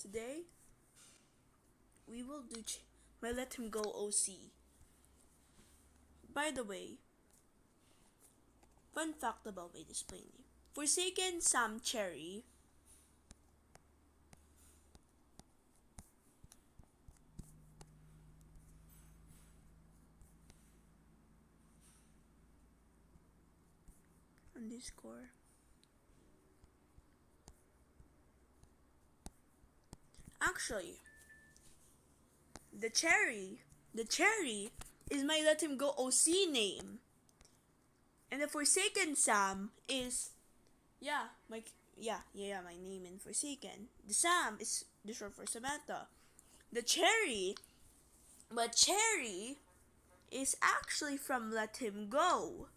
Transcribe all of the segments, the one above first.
Today, we will do my Let Him Go OC. By the way, fun fact about my display name. Forsaken Sam Cherry underscore. Actually, the cherry is my Let Him Go OC name. And the Forsaken Sam is my name in Forsaken. The Sam is the short for Samantha. The cherry is actually from Let Him Go.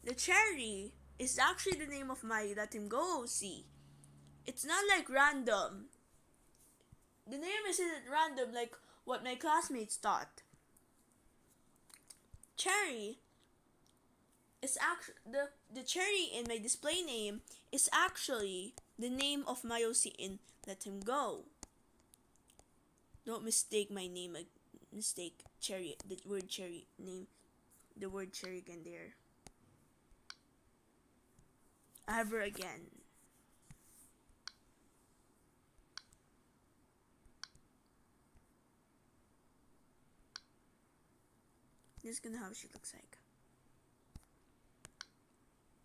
The cherry is actually the name of my Let Him Go OC. It's not like random. The name isn't random like what my classmates thought. Cherry is actually the cherry in my display name is actually the name of my OC in Let Him Go. Don't mistake my name. Mistake cherry. The word cherry name. The word cherry again there. Ever again. This is gonna how she looks like.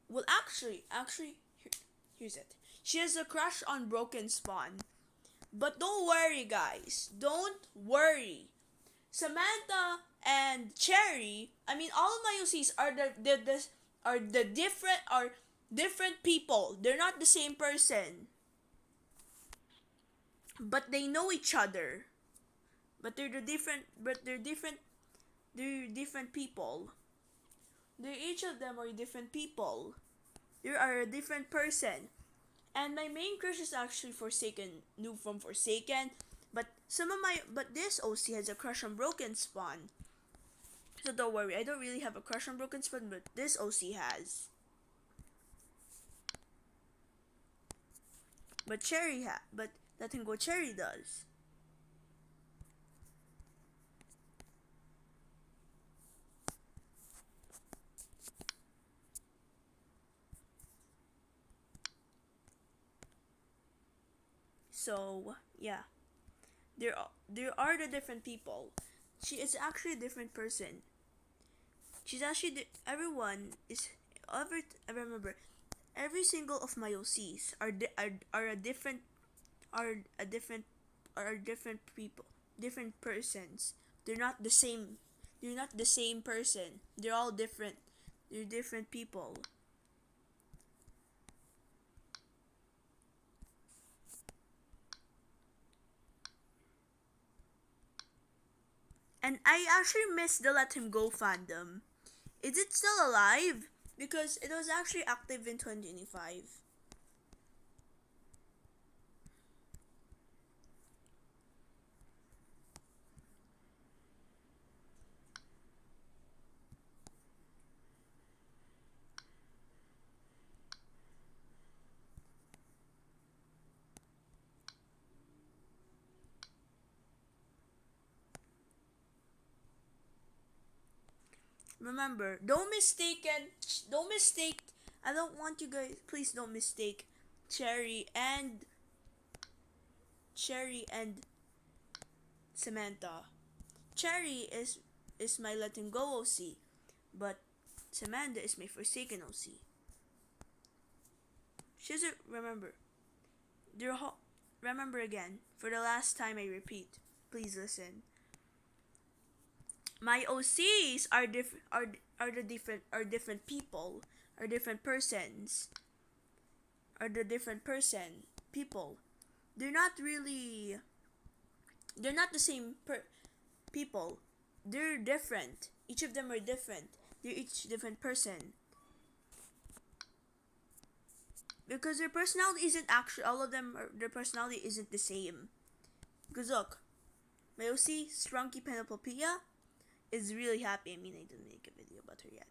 Well, actually, here's it. She has a crush on Broken Spawn. But don't worry, guys. Don't worry. Samantha and Cherry, I mean, all of my OCs are different people. They're not the same person. But they know each other. But they're different people. Each of them are different people. They are a different person. And my main crush is actually Forsaken, Noob from Forsaken. But this OC has a crush on Broken Spawn. So don't worry, I don't really have a crush on Broken Spawn, but this OC has. But Let Him Go Cherry does. So yeah, there are the different people. She is actually a different person. She's actually I remember every single of my OCs are a different people, different persons. They're not the same. They're not the same person. They're all different. They're different people. And I actually miss the Let Him Go fandom. Is it still alive? Because it was actually active in 2025. Remember, don't mistake. I don't want you guys. Please don't mistake Cherry and Samantha. Cherry is my Let Him Go OC, but Samantha is my Forsaken OC. She doesn't remember. Remember again. For the last time, I repeat. Please listen. My OCs are different people, are different persons, are the different people. They're not really. They're not the same people. They're different. Each of them are different. They're each different person. Because their personality isn't actually all of them. Their personality isn't the same. Because look, my OC Strunky Penopopia is really happy. I mean, I didn't make a video about her yet.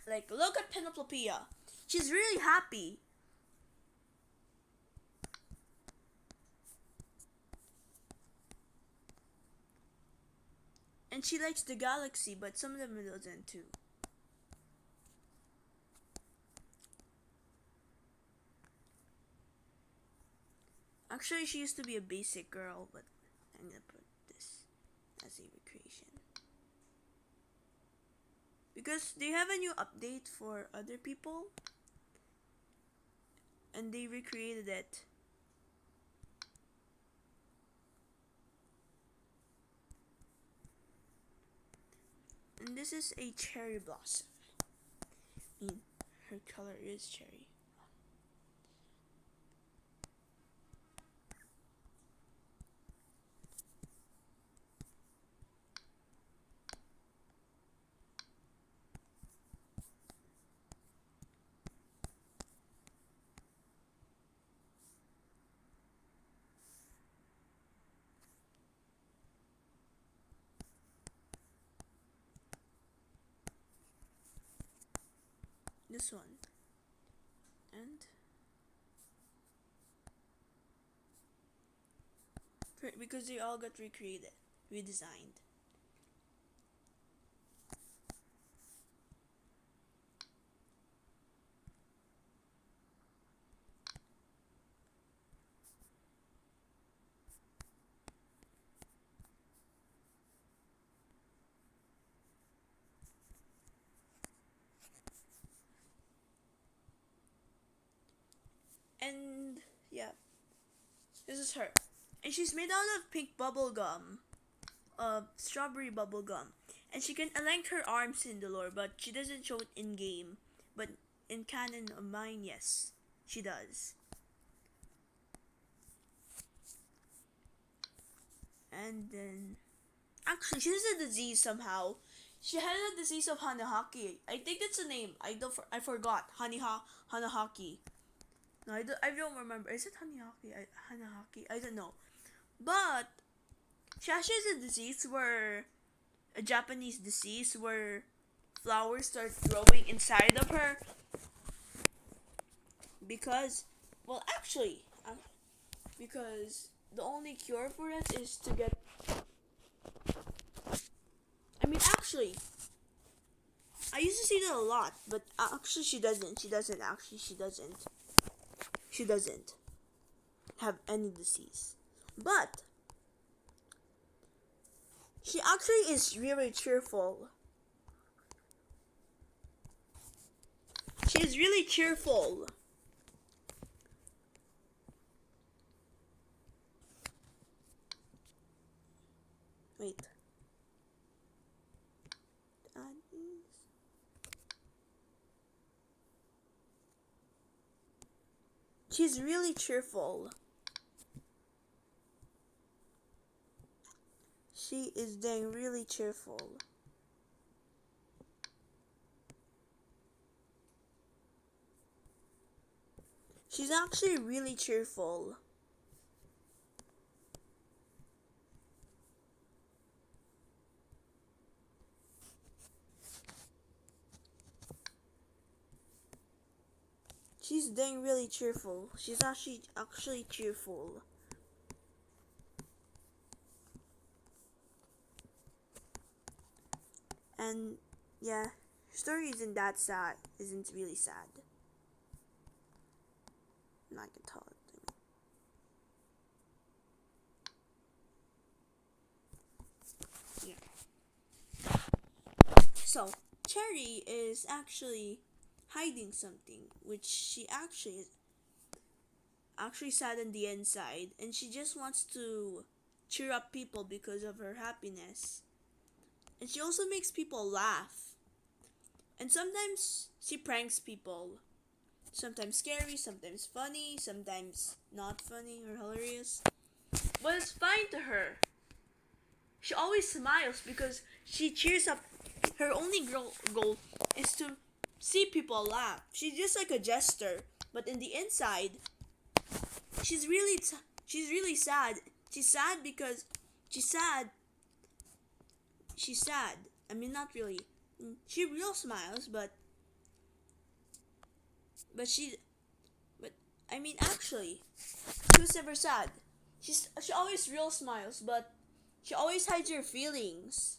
Like, look at Penopopia. She's really happy. And she likes the galaxy, but some of them doesn't too. Actually, she used to be a basic girl, but I'm gonna put this as a recreation. Because they have a new update for other people, and they recreated it. And this is a cherry blossom. I mean, her color is cherry. This one. And because they all got recreated, redesigned. And yeah, this is her. And she's made out of pink bubble gum, strawberry bubble gum. And she can length her arms in the lore, but she doesn't show it in game. But in canon of mine, yes, she does. And then, actually, she has a disease somehow. She had a disease of Hanahaki. I think that's the name. I forgot. Hanahaki. No, I don't remember. Is it Hanahaki? I don't know. But she actually has a disease where a Japanese disease where flowers start growing inside of her because, well, actually, because the only cure for it is to get. I mean, actually, I used to see that a lot, but actually, she doesn't. She doesn't. Actually, she doesn't. She doesn't have any disease. But she actually is really cheerful. She is really cheerful. Wait. She's really cheerful. She is dang really cheerful. She's actually really cheerful. She's dang really cheerful. She's actually cheerful. And yeah, her story isn't that sad. Isn't really sad. I'm not gonna tell it. Yeah. So Cherry is actually hiding something, which she actually sad on the inside, and she just wants to cheer up people because of her happiness. And she also makes people laugh. And sometimes she pranks people. Sometimes scary, sometimes funny, sometimes not funny or hilarious. But it's fine to her. She always smiles because she cheers up. Her only goal is to see people laugh. She's just like a jester, but in the inside, she's really sad. She's sad because she's sad. She's sad. I mean, not really. She real smiles, but she. But I mean, actually, she was never sad. She always real smiles, but she always hides her feelings.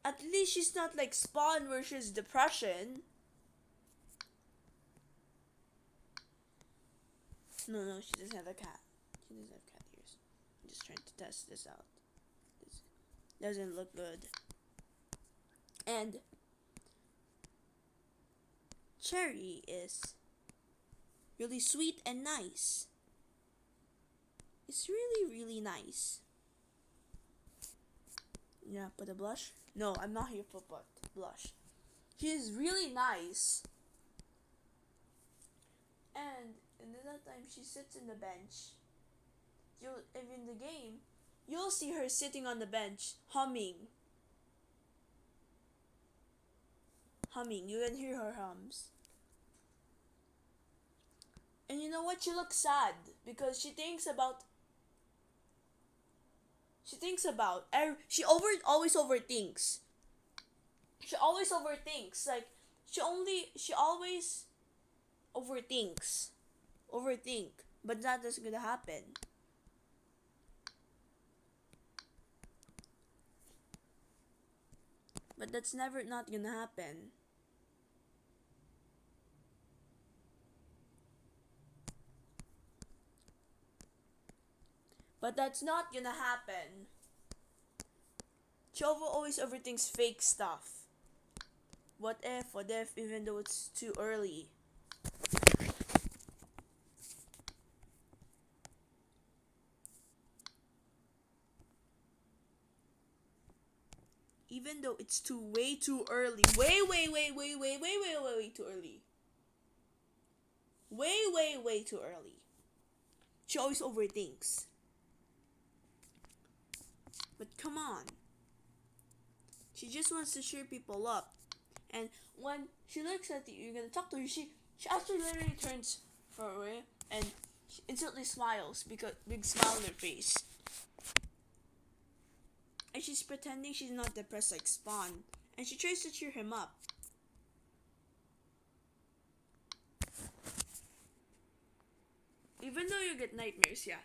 At least she's not like Spawn where she's depression. No, she doesn't have a cat. She doesn't have cat ears. I'm just trying to test this out. This doesn't look good. And Cherry is really sweet and nice. It's really, really nice. Yeah, put a blush? No, I'm not here for blush. She is really nice. And another time she sits in the bench. In the game, you'll see her sitting on the bench, humming. You can hear her hums. And you know what? She looks sad because she always overthinks. She always overthinks. Like she always overthink, but that isn't gonna happen. But that's never not gonna happen. But that's not gonna happen. Chova always overthinks fake stuff. What if, even though it's too early. Even though it's way too early. Way too early. Way too early. She always overthinks. But come on. She just wants to cheer people up. And when she looks at you, you're gonna talk to her, she actually literally turns far away and she instantly smiles because big smile on her face. And she's pretending she's not depressed like Spawn. And she tries to cheer him up. Even though you get nightmares, yeah.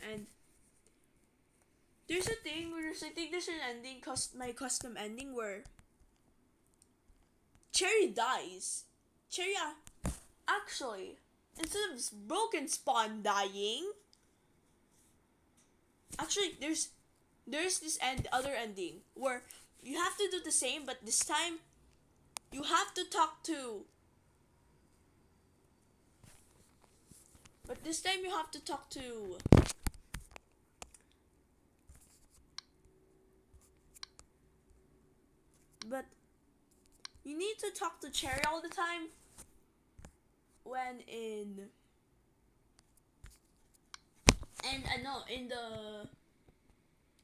And there's a thing where I think there's an ending, my custom ending where Cherry dies. Cherry actually, instead of Broken Spawn dying, actually there's this other ending where you have to do the same, but this time you have to talk to. But this time you have to talk to. But you need to talk to Cherry all the time. When in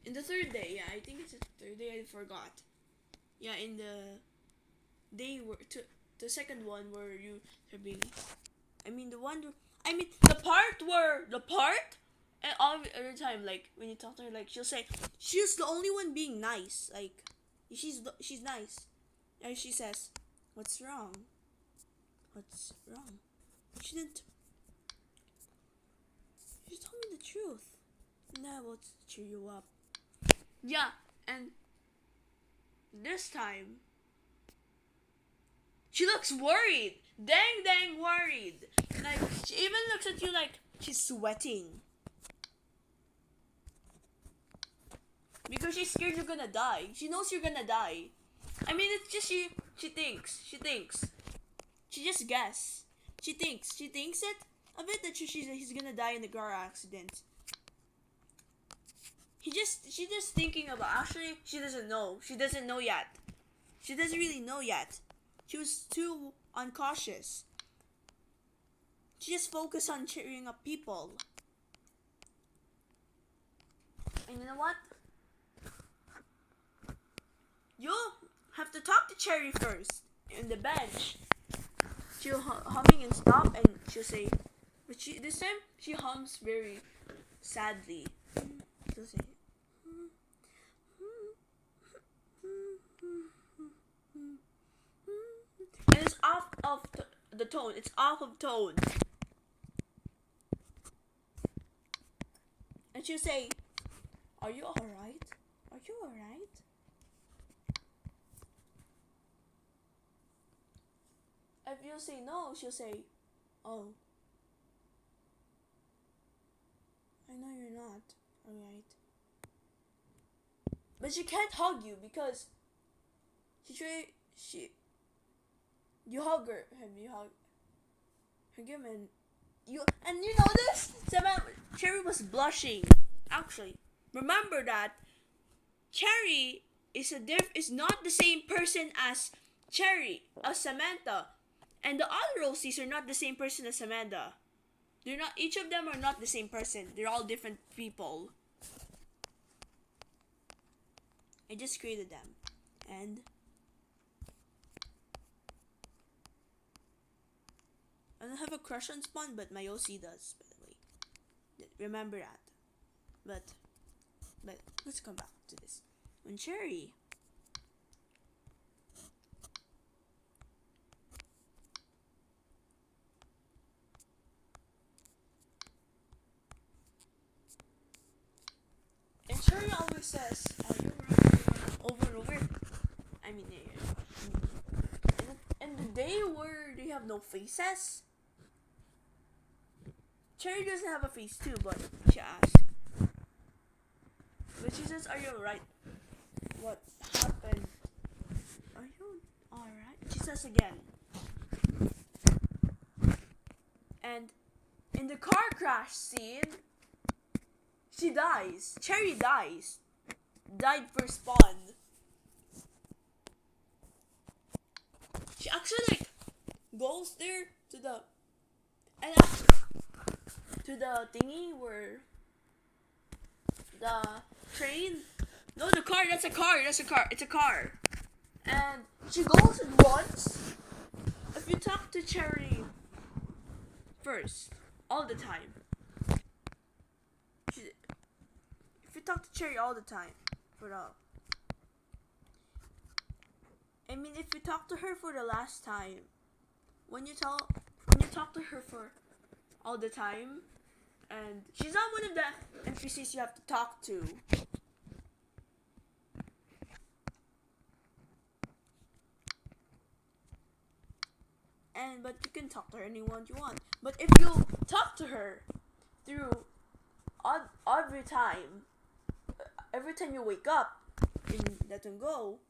the third day, yeah, I think it's the third day. I forgot. Yeah, in the day the second one where you are being. The part. And all the time, like when you talk to her, like she'll say she's the only one being nice. Like she's nice, and she says, "What's wrong? What's wrong?" She didn't. She told me the truth. Now we'll cheer you up. Yeah, and this time she looks worried. Dang worried. Like she even looks at you like she's sweating. Because she's scared you're gonna die. She knows you're gonna die. I mean, it's just she thinks. She just guess. She thinks it a bit that he's gonna die in the car accident. She's just thinking about. Actually, she doesn't know. She doesn't know yet. She doesn't really know yet. She was too uncautious. She just focused on cheering up people. And you know what? You'll have to talk to Cherry first in the bench. She'll humming and stop, and she'll say, but this time she hums very sadly. She'll say, and it's off of the tone. It's off of tone. And and she'll say, "Are you alright? Are you alright?" If you say no, she'll say, "Oh, I know you're not alright." But she can't hug you because she you hug her, you hug him, and you know this. Cherry was blushing. Actually, remember that Cherry is not the same person as Samantha, and the other Rosies are not the same person as Samantha. They're not. Each of them are not the same person. They're all different people. I just created them, and I don't have a crush on Spawn, but my OC does. By the way, remember that. But let's come back to this. When Cherry always says, "Are you right?" over and over. I mean, and the day where they have no faces, Cherry doesn't have a face too, but she asks. But she says, "Are you alright? What happened? Are you alright?" She says again. And in the car crash scene, she dies. Cherry dies. Died for Spawn. She actually goes there to the thingy where the train. No, the car. That's a car. It's a car. And she goes and runs. If you talk to Cherry first, all the time. If you talk to Cherry all the time, if you talk to her for the last time, when you talk to her for all the time, and she's not one of the NPCs you have to talk to. But you can talk to her anyone you want. But if you talk to her through every time you wake up in Let 'Em Go,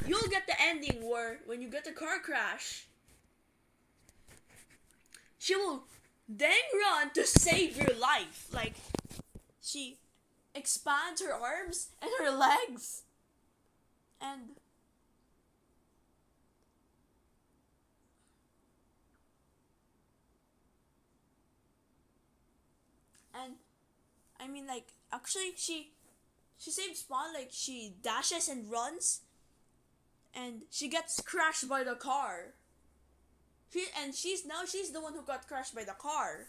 you'll get the ending where when you get a car crash, she will then run to save your life. Like, she expands her arms and her legs, and actually she saves Spawn. Like, she dashes and runs, and she gets crashed by the car. She's the one who got crashed by the car.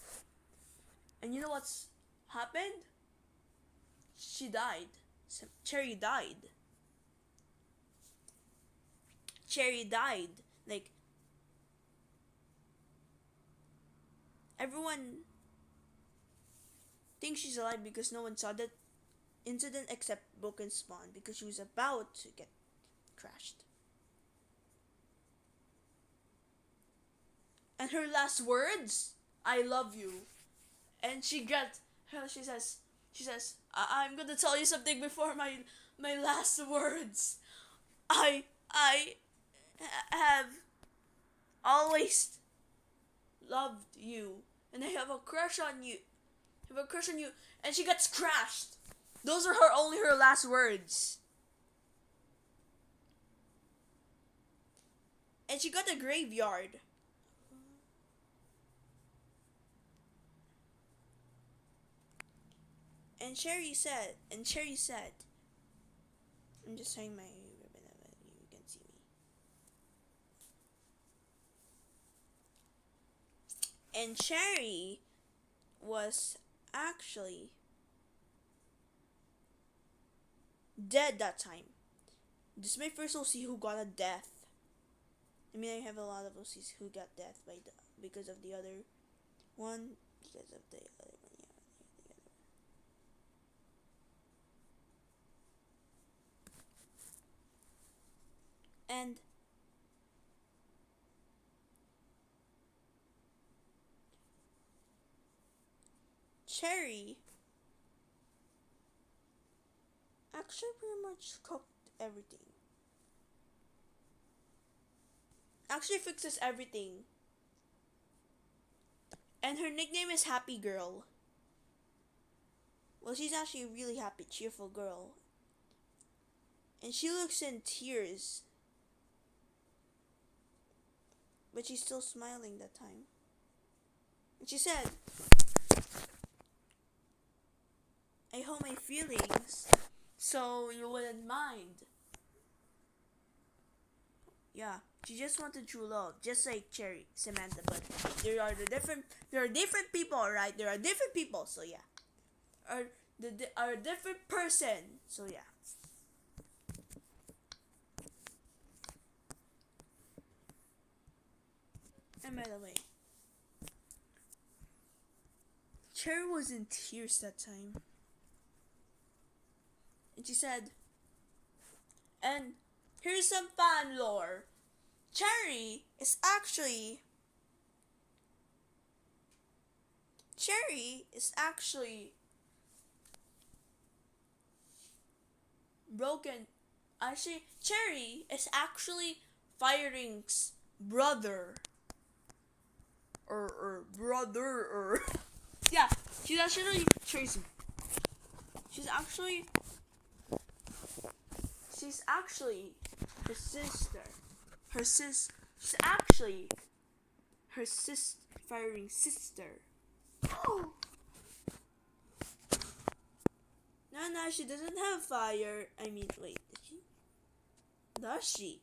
And you know what's happened? She died. Cherry died. Cherry died. Like, everyone thinks she's alive because no one saw that incident except Book and Spawn, because she was about to get crashed. And her last words, "I love you." And she says, "I'm gonna tell you something before my last words. I have always loved you, and I have a crush on you. And she gets crashed. Those are only her last words. And she got a graveyard. And Cherry said, I'm just tying my ribbon so you can see me. And Cherry was actually dead that time. This is my first OC who got a death. I mean, I have a lot of OCs who got death because of the other one, because of the other one. And Cherry actually pretty much cooked everything. Actually fixes everything. And her nickname is Happy Girl. Well, she's actually a really happy, cheerful girl. And she looks in tears. But she's still smiling that time. And she said, I hold my feelings so you wouldn't mind. Yeah, she just wanted true love, just like Cherry, Samantha. But there are different people, right? There are different people, so yeah. Are a different person, so yeah. And by the way, Cherry was in tears that time. And she said, and here's some fan lore. Cherry is actually broken. Actually, Cherry is actually Firing's brother. Or yeah, she's actually Tracy. She's actually her sister. She's actually her Firing sister. Oh. No, she doesn't have fire. I mean, wait, does she? Does she?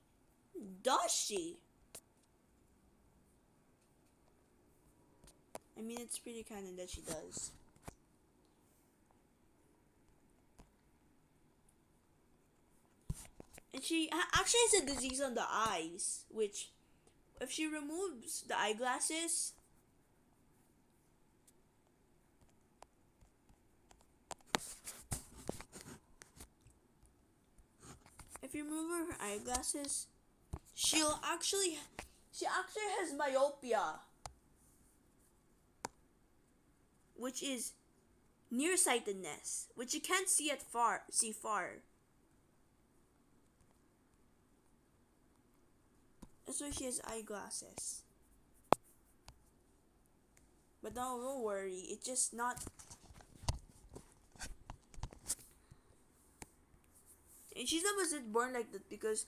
Does she? I mean, it's pretty canon that she does. And she actually has a disease on the eyes, which, if she removes the eyeglasses, she actually has myopia, which is nearsightedness, which you can't see far. That's why she has eyeglasses. But don't worry, it's just not. And she's not wasn't born like that because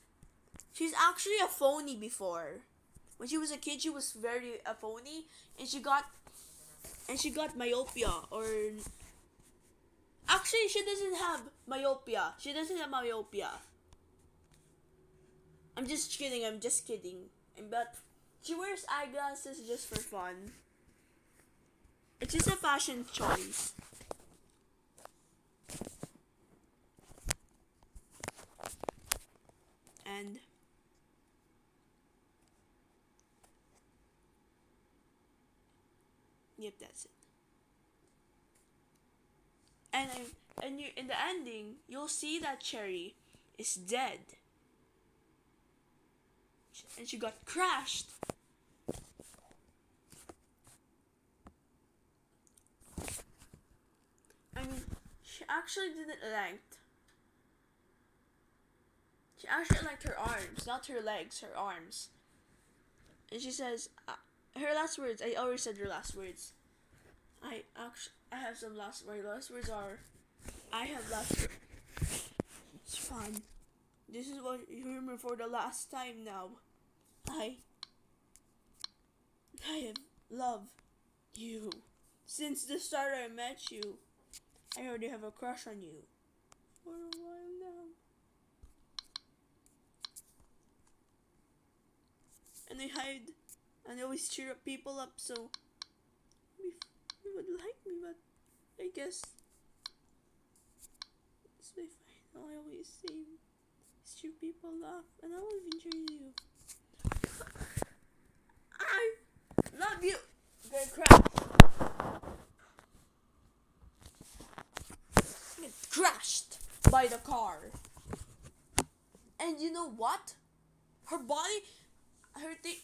she's actually a phony before. When she was a kid, she was very a phony, and she got myopia. Or actually, she doesn't have myopia. I'm just kidding. But she wears eyeglasses just for fun. It's just a fashion choice. And yep, that's it. And you in the ending, you'll see that Cherry is dead. And she got crashed. I mean, she actually didn't like. She actually liked her arms, not her legs, her arms. And she says, her last words. I already said her last words. I have some last words. My last words are, I have last words. It's fine. This is what you remember for the last time now. I have loved you. Since the start I met you, I already have a crush on you. For a while now. And I hide and I always cheer up people up, so you would like me, but I guess it's my fine. I always say cheer people up, and I will even cheer you. I love you. Get crashed by the car. And you know what? her body, her thing,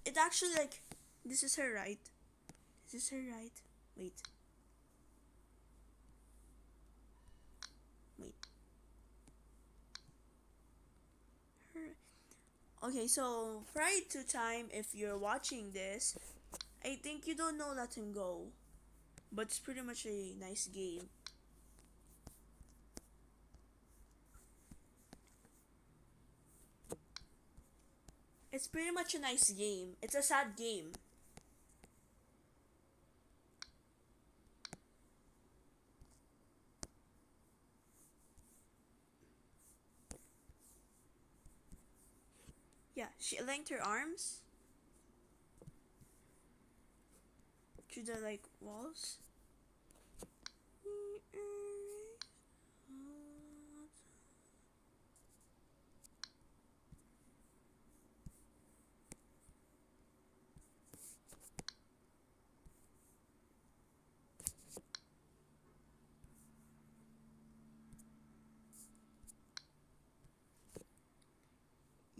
it actually like, this is her right. This is her right. Wait. Wait. Her. Okay, so prior to time, if you're watching this, I think you don't know Let Him Go, but it's pretty much a nice game. It's pretty much a nice game. It's a sad game. Yeah, she linked her arms to the like walls.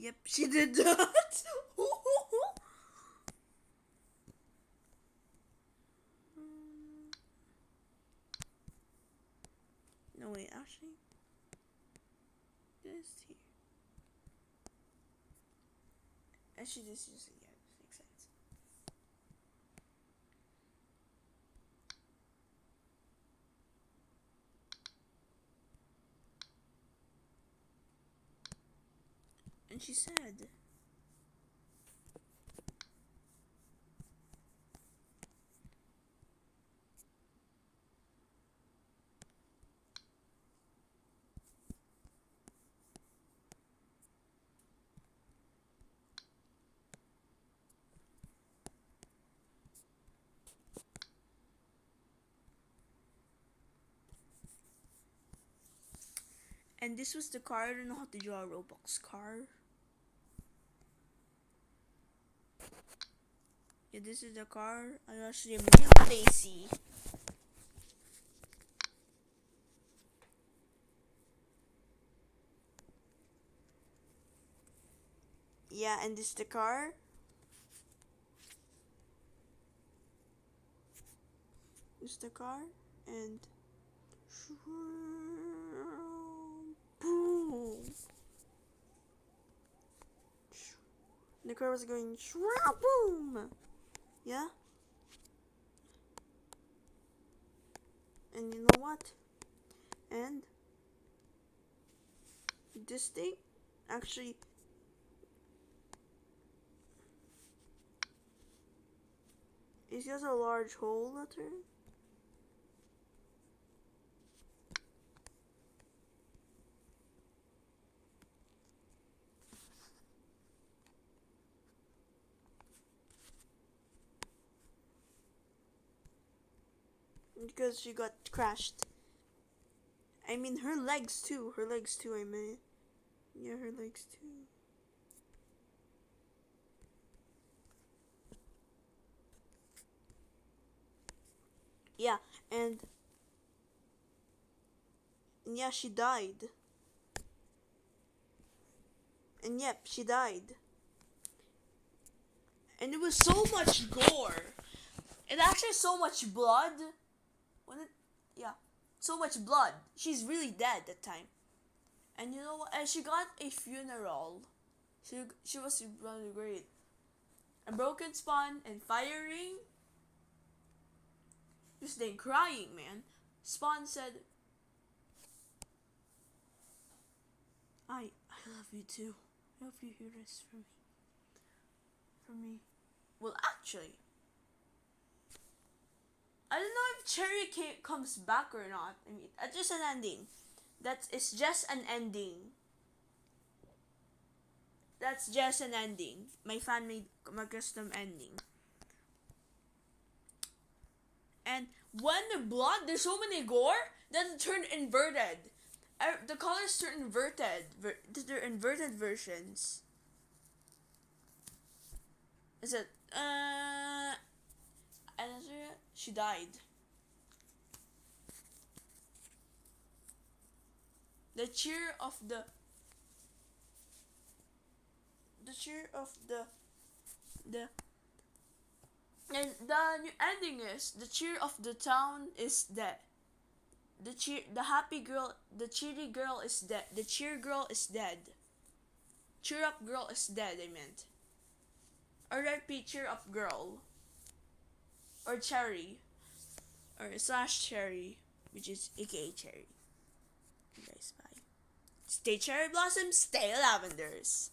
Yep, she did that. No wait, actually, this here. Actually, this is yeah, this makes sense. And she said, and this was the car. I don't know how to draw a Roblox car. Yeah, this is the car. I actually am really lazy. Yeah, and this is the car. This is the car, and boom. The car was going boom. Yeah. And you know what? And this thing actually it has a large hole letter. Because she got crashed. I mean her legs too. Her legs too, I mean. Yeah, her legs too. Yeah, and yeah, she died. And yep, she died. And it was so much gore. And actually so much blood. When it, yeah, so much blood. She's really dead that time. And you know what? And she got a funeral. She was really great. A broken spawn and firing. Just then crying, man. Spawn said, I love you too. I hope you hear this from me. From me. Well, actually, I don't know if Cherry comes back or not. I mean, that's just an ending. It's just an ending. That's just an ending. My fan made my custom ending. And when the blood, there's so many gore, then it turned inverted. The colors turn inverted. They're inverted versions. Is it? And she died. The cheer of the cheer of the and the new ending is the cheer of the town is dead. The happy girl, the cheery girl is dead. The cheer girl is dead. Cheer up girl is dead, I meant. Or repeat, cheer up girl. Or cherry. Or slash cherry, which is aka cherry. Okay, guys, bye. Stay cherry blossoms, stay lavenders.